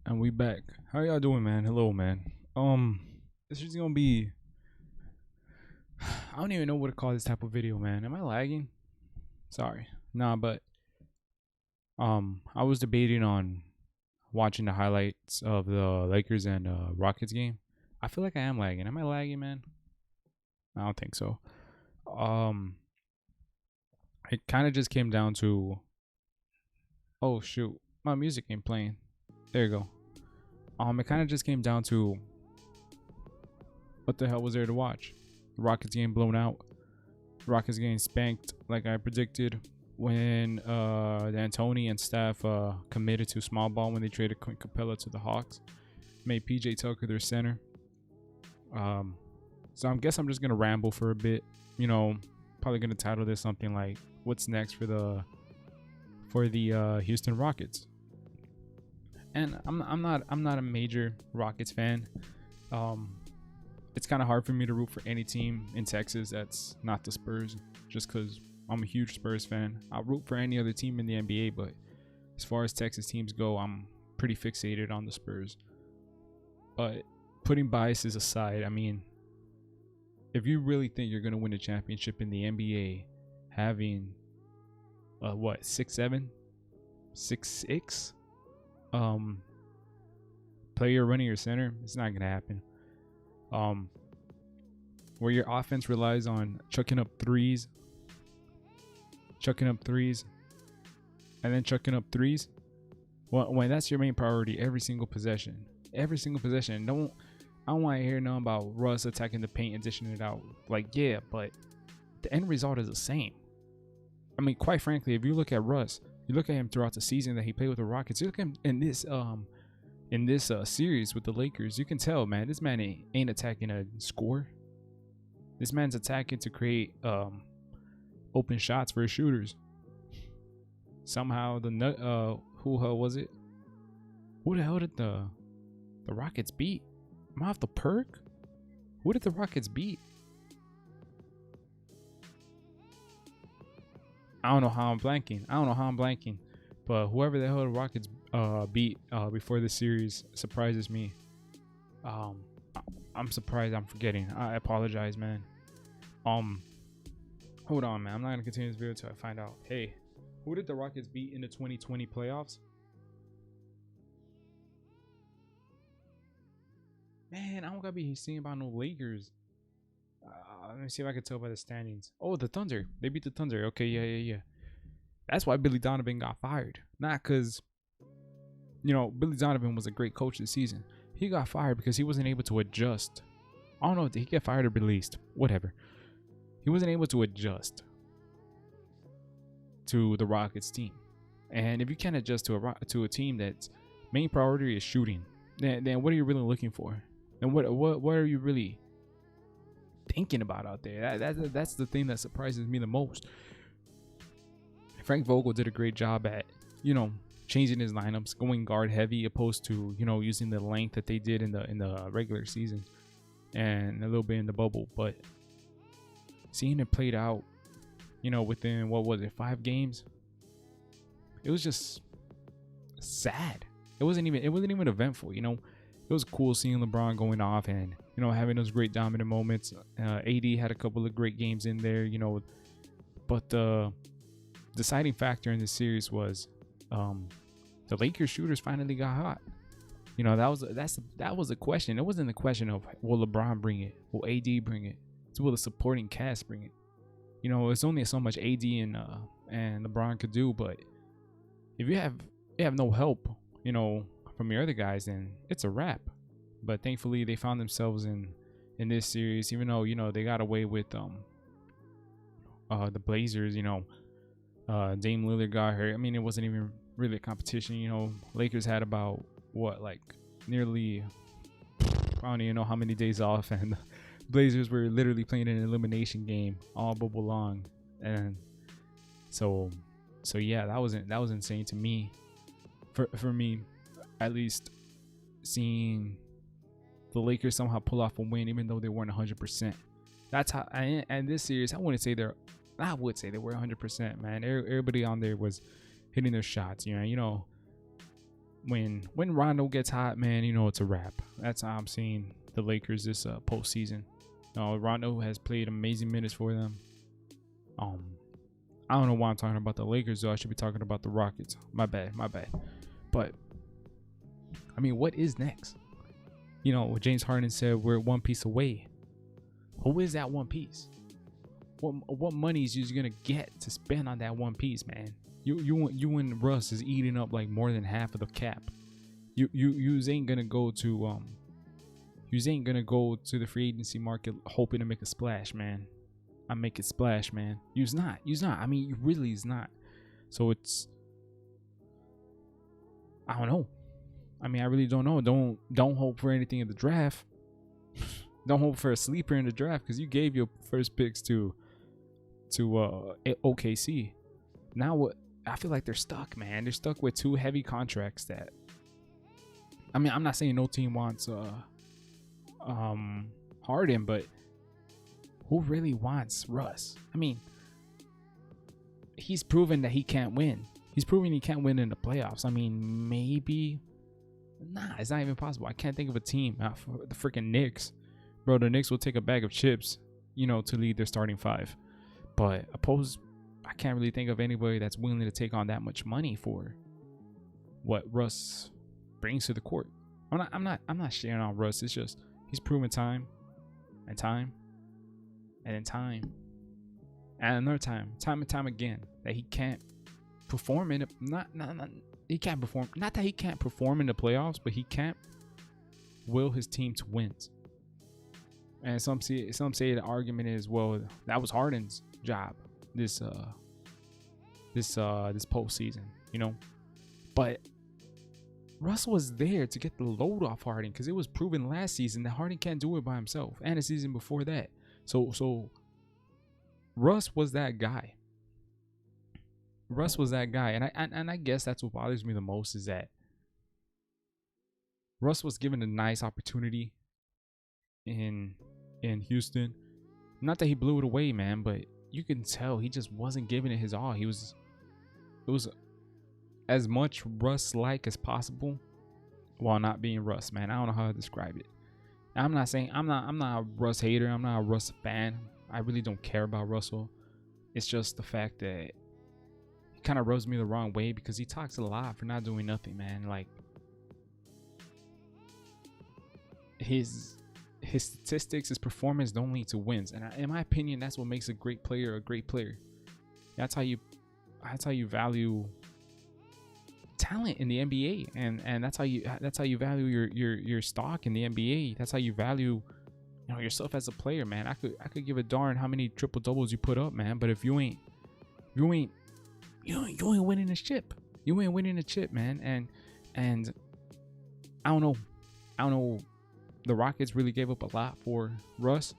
And we back. How y'all doing, man? Hello, man. This is gonna be. I don't even know what to call this type of video, man. Am I lagging? Sorry. Nah, but I was debating on watching the highlights of the Lakers and Rockets game. I feel like I am lagging. Am I lagging, man? I don't think so. Um, it kind of just came down to. Oh shoot, my music ain't playing. There you go. It kind of just came down to what the hell was there to watch? The Rockets getting blown out. Rockets getting spanked like I predicted when D'Antoni and staff committed to small ball when they traded Clint Capella to the Hawks. Made PJ Tucker their center. So I guess I'm just gonna ramble for a bit. Probably gonna title this something like "What's next for the Houston Rockets." And I'm not a major Rockets fan. It's kind of hard for me to root for any team in Texas that's not the Spurs, just because I'm a huge Spurs fan. I'll root for any other team in the NBA, but as far as Texas teams go, I'm pretty fixated on the Spurs. But putting biases aside, I mean, if you really think you're going to win a championship in the NBA, having, 6'7", 6'6", player running your center, it's not going to happen. Where your offense relies on chucking up threes, and then chucking up threes. Well, when that's your main priority, every single possession. I don't want to hear nothing about Russ attacking the paint and dishing it out. Like, yeah, but the end result is the same. I mean, quite frankly, if you look at Russ, you look at him throughout the season that he played with the Rockets. You look at him in this series with the Lakers, you can tell, man, this man ain't attacking to score. This man's attacking to create open shots for his shooters. Somehow who the hell was it? Who the hell did the Rockets beat? Am I off the perk? Who did the Rockets beat? I don't know how I'm blanking. But whoever the hell the Rockets beat before the series surprises me. I'm surprised I'm forgetting. I apologize, man. Hold on, man. I'm not gonna continue this video until I find out. Hey, who did the Rockets beat in the 2020 playoffs? Man, I don't gotta be seeing about no Lakers. Let me see if I can tell by the standings. Oh, the Thunder. They beat the Thunder. Okay, yeah. That's why Billy Donovan got fired. Not because, Billy Donovan was a great coach this season. He got fired because he wasn't able to adjust. I don't know, did he get fired or released? Whatever. He wasn't able to adjust to the Rockets team. And if you can't adjust to a team that's main priority is shooting, then what are you really looking for? And what are you really thinking about out there? That's the thing that surprises me the most. Frank Vogel did a great job at, changing his lineups, going guard heavy opposed to, using the length that they did in the regular season and a little bit in the bubble. But seeing it played out, within 5 games, it was just sad. It wasn't even eventful. It was cool seeing LeBron going off and having those great dominant moments. AD had a couple of great games in there, but the deciding factor in this series was the Lakers shooters finally got hot. That was a question. It wasn't the question of will LeBron bring it, will AD bring it, it's will the supporting cast bring it. It's only so much AD and LeBron could do, but if you have no help, from your other guys, then it's a wrap. But thankfully they found themselves in this series, even though they got away with the Blazers. Dame Lillard got hurt. I mean, it wasn't even really a competition. Lakers had about nearly, I don't even know how many days off, and the Blazers were literally playing an elimination game all bubble long. And so yeah, that was insane to me. For me, at least, seeing the Lakers somehow pull off a win even though they weren't 100%. That's how. And this series, I would say they were 100%, man. Everybody on there was hitting their shots. when Rondo gets hot, man, you know it's a wrap. That's how I'm seeing the Lakers this postseason. Rondo has played amazing minutes for them. I don't know why I'm talking about the Lakers, though. I should be talking about the Rockets. My bad. But I mean, what is next? You know, James Harden said we're one piece away. Who is that one piece? What money is you gonna get to spend on that one piece, man? You and Russ is eating up like more than half of the cap. You ain't gonna go to the free agency market hoping to make a splash, man. I make it splash, man. You's not. I mean, you really is not. So it's, I don't know. I mean, I really don't know. Don't hope for anything in the draft. Don't hope for a sleeper in the draft because you gave your first picks to OKC. Now what? I feel like they're stuck, man. They're stuck with two heavy contracts that, I mean, I'm not saying no team wants Harden, but who really wants Russ? I mean, he's proven that he can't win. He's proven he can't win in the playoffs. I mean, maybe. Nah, it's not even possible. I can't think of a team. The freaking Knicks. Bro, the Knicks will take a bag of chips, you know, to lead their starting five. But I can't really think of anybody that's willing to take on that much money for what Russ brings to the court. I'm not sharing on Russ. It's just he's proven time and time and then time and another time and time again that he can't perform in it. He can't perform. Not that he can't perform in the playoffs, but he can't will his team to wins. And some say the argument is, well, that was Harden's job this postseason, you know. But Russell was there to get the load off Harden because it was proven last season that Harden can't do it by himself, and the season before that. So Russ was that guy. And I guess that's what bothers me the most is that Russ was given a nice opportunity in Houston. Not that he blew it away, man, but you can tell he just wasn't giving it his all. It was as much Russ-like as possible while not being Russ, man. I don't know how to describe it. I'm not a Russ hater. I'm not a Russ fan. I really don't care about Russell. It's just the fact that he kind of rubs me the wrong way because he talks a lot for not doing nothing, man. Like his statistics, his performance don't lead to wins, and in my opinion, that's what makes a great player a great player. That's how you value talent in the NBA, and that's how you value your stock in the NBA. That's how you value, you know, yourself as a player, man. I could give a darn how many triple doubles you put up, man, but if you ain't winning the chip, you ain't winning the chip, man. And I don't know. The Rockets really gave up a lot for Russ.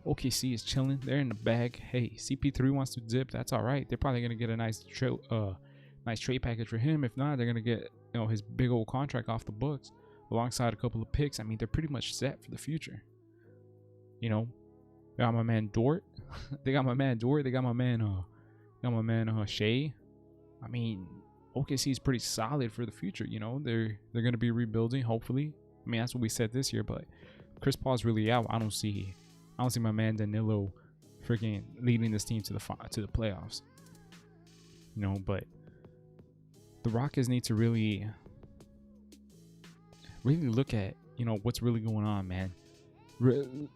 OKC is chilling. They're in the bag. Hey, CP3 wants to dip. That's all right. They're probably gonna get a nice trade package for him. If not, they're gonna get, you know, his big old contract off the books alongside a couple of picks. I mean, they're pretty much set for the future. You know, they got my man Dort. They got my man Shea. I mean, OKC is pretty solid for the future. You know, they're gonna be rebuilding, hopefully. I mean, that's what we said this year, but Chris Paul's really out. I don't see my man Danilo freaking leading this team to the playoffs. You know, but the Rockets need to really look at, you know, what's really going on, man.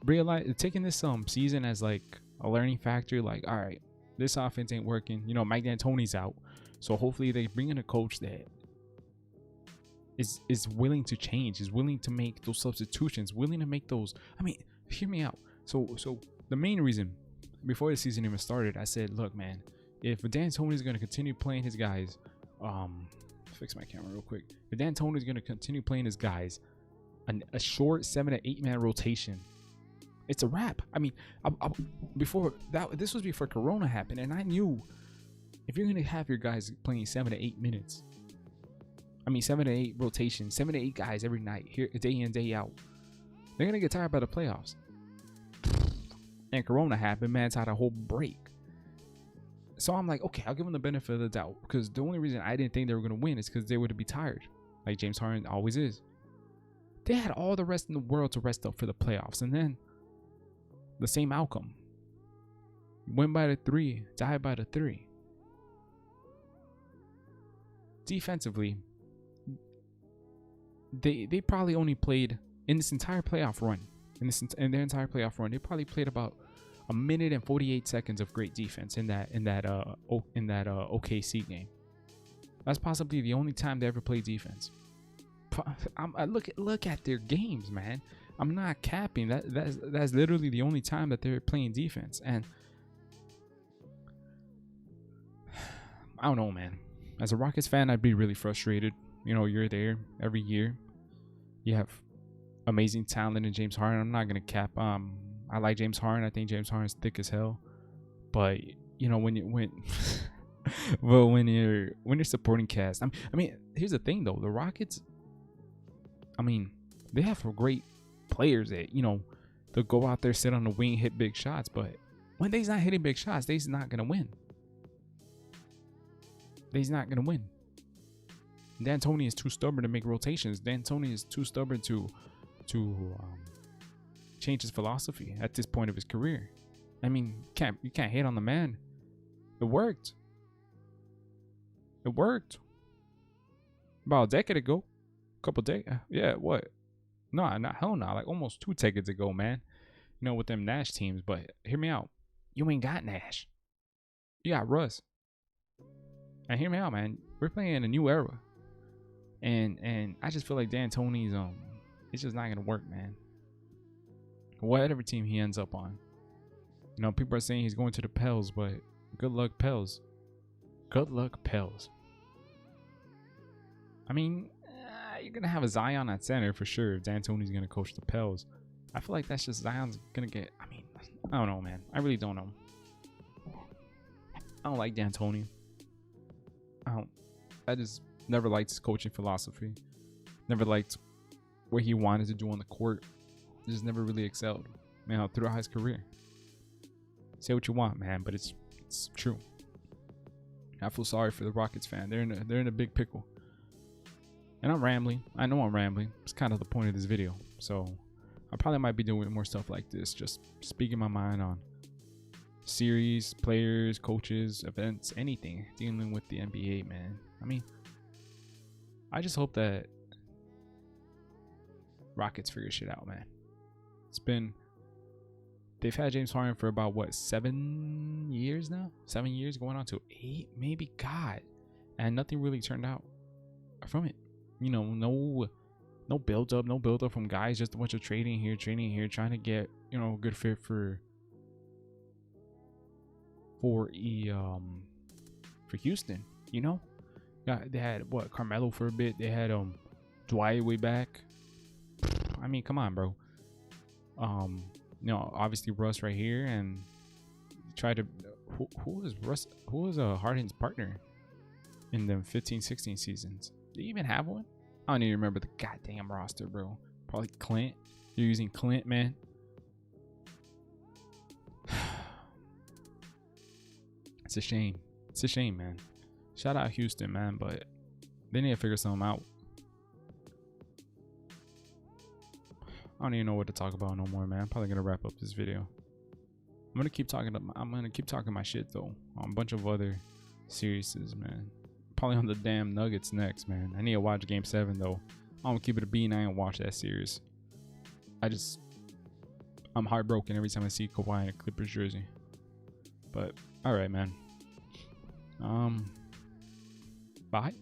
Realize taking this season as like a learning factor. Like, all right, this offense ain't working. You know, Mike D'Antoni's out, so hopefully they bring in a coach that is willing to change, is willing to make those substitutions, willing to make those. I mean, hear me out. So the main reason before the season even started, I said, look, man, if D'Antoni is going to continue playing his guys, fix my camera real quick. If D'Antoni is going to continue playing his guys, a short 7 to 8 man rotation, it's a wrap. I mean, before that, this was before Corona happened, and I knew if you're going to have your guys playing 7 to 8 minutes. I mean, 7 to 8 rotations, 7 to 8 guys every night, here day in, day out. They're going to get tired by the playoffs. And Corona happened, man's had a whole break. So I'm like, okay, I'll give them the benefit of the doubt. Because the only reason I didn't think they were going to win is because they would be tired. like James Harden always is. They had all the rest in the world to rest up for the playoffs, and then the same outcome. Win by the 3, die by the 3. Defensively, they probably only played in this entire playoff run. In their entire playoff run, they probably played about a minute and 48 seconds of great defense in that OKC game. That's possibly the only time they ever played defense. I look at their games, man. I'm not capping. That's literally the only time that they're playing defense. And I don't know, man. As a Rockets fan, I'd be really frustrated. You know, you're there every year. You have amazing talent in James Harden. I'm not gonna cap. I like James Harden. I think James Harden's thick as hell. But you know, when your supporting cast, I mean, here's the thing though. The Rockets, I mean, they have great players that, you know, they'll go out there, sit on the wing, hit big shots. But when they's not hitting big shots, they's not gonna win. They's not gonna win. D'Antoni is too stubborn to make rotations. D'Antoni is too stubborn to change his philosophy at this point of his career. I mean, you can't hate on the man. It worked. It worked. About a decade ago. Couple days. Yeah, what? No, not hell no. Like almost 2 decades ago, man. You know, with them Nash teams. But hear me out. You ain't got Nash. You got Russ. And hear me out, man. We're playing in a new era. And I just feel like D'Antoni's it's just not gonna work, man. Whatever team he ends up on. You know, people are saying he's going to the Pels, but good luck, Pels. Good luck, Pels. I mean, you're gonna have a Zion at center for sure if D'Antoni's gonna coach the Pels. I feel like that's just Zion's gonna get. I mean, I don't know, man. I really don't know. I don't like D'Antoni. I just never liked his coaching philosophy. Never liked what he wanted to do on the court. Just never really excelled, you know, throughout his career. Say what you want, man, but it's true. I feel sorry for the Rockets fan. They're in a big pickle. And I'm rambling. I know I'm rambling. It's kind of the point of this video. So I probably might be doing more stuff like this, just speaking my mind on series, players, coaches, events, anything dealing with the NBA, man. I mean, I just hope that Rockets figure shit out, man. They've had James Harden for about what, 7 years now? 7 years, going on to 8, maybe. God, and nothing really turned out from it. You know, no build up from guys. Just a bunch of trading here, trying to get, you know, a good fit for Houston. You know, they had what, Carmelo for a bit. They had Dwight way back. I mean, come on, bro. You know, obviously Russ right here, and try to who is Russ? Who was Harden's partner in the 15-16 seasons? Do you even have one? I don't even remember the goddamn roster, bro. Probably Clint. You're using Clint, man. It's a shame. It's a shame, man. Shout out Houston, man, but they need to figure something out. I don't even know what to talk about no more, man. I'm probably gonna wrap up this video. I'm gonna keep talking my shit though on a bunch of other series, man. Probably on the damn Nuggets next, man. I need to watch Game 7 though. I'm gonna keep it a bean. I ain't watch that series. I'm heartbroken every time I see Kawhi in a Clippers jersey. But all right, man. Bye.